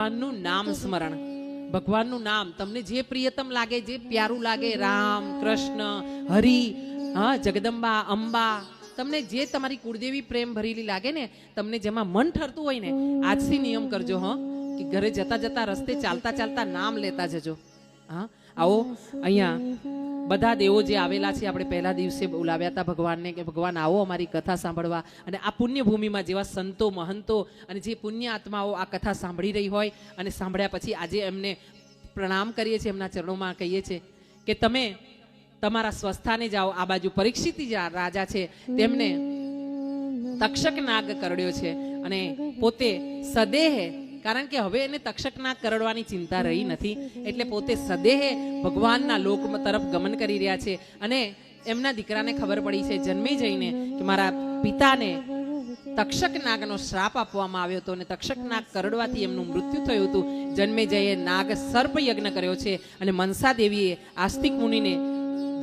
ભગવાનનું નામ સ્મરણ, ભગવાનનું નામ તમને જે પ્રિયતમ લાગે, જે પ્યારું લાગે, રામ, કૃષ્ણ, હરિ, હા, જગદંબા, અંબા, તમને જે તમારી કુળદેવી પ્રેમ ભરેલી લાગે ને, તમને જેમાં મન ઠરતું હોય ને, આજથી નિયમ કરજો. હા, કે ઘરે જતા જતા રસ્તે ચાલતા ચાલતા નામ લેતા જજો. હા, આવો અહીંયા બધા દેવો જે આવેલા છે, આપણે પહેલા દિવસે બોલાવ્યા હતા ભગવાનને કે ભગવાન આવો અમારી કથા સાંભળવા. અને આ પુણ્ય ભૂમિમાં જેવા સંતો, મહંતો અને જે પુણ્ય આત્માઓ આ કથા સાંભળી રહી હોય અને સાંભળ્યા પછી આજે એમને પ્રણામ કરીએ છીએ, એમના ચરણોમાં કહીએ છીએ કે તમે તમારા સ્વસ્થાને જાઓ. આ બાજુ પરીક્ષિત રાજા છે, તેમને તક્ષક નાગ કરડ્યો છે અને પોતે સદેહે, કારણ કે હવે એને તક્ષક નાગ કરડવાની ચિંતા રહી નથી, એટલે પોતે સદેહે ભગવાનના લોક તરફ ગમન કરી રહ્યા છે. અને એમના દીકરાને ખબર પડી છે જન્મે જઈને કે મારા પિતાને તક્ષક નાગનો શ્રાપ આપવામાં આવ્યો હતો અને તક્ષક નાગ કરડવાથી એમનું મૃત્યુ થયું હતું. જન્મે જઈએ નાગ સર્પ યજ્ઞ કર્યો છે અને મનસા દેવીએ આસ્તિક મુનિને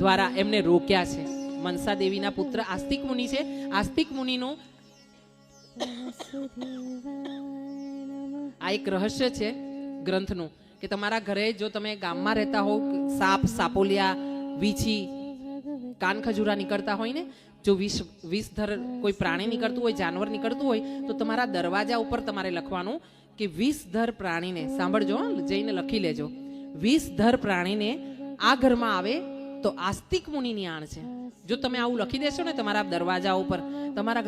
દ્વારા એમને રોક્યા છે. મનસા દેવીના પુત્ર આસ્તિક મુનિ છે. આસ્તિક મુનિનું આ એક રહસ્ય છે ગ્રંથનું કે તમારા ઘરે જો તમે ગામમાં રહેતા હો, સાપ, સાપોલિયા, વીછી, કાન ખજૂરા નીકળતા હોય ને, જો વિષધર કોઈ પ્રાણી નીકળતું હોય, જાનવર નીકળતું હોય, તો તમારા દરવાજા ઉપર તમારે લખવાનું કે વિષધર પ્રાણીને, સાંભળજો, જઈને લખી લેજો, વિષધર પ્રાણીને આ ઘરમાં આવે તો આસ્તિક મુનિની આણ છે. જો તમે આવું લખી દેશો ને તમારા દરવાજા ઉપર, તમારા ઘર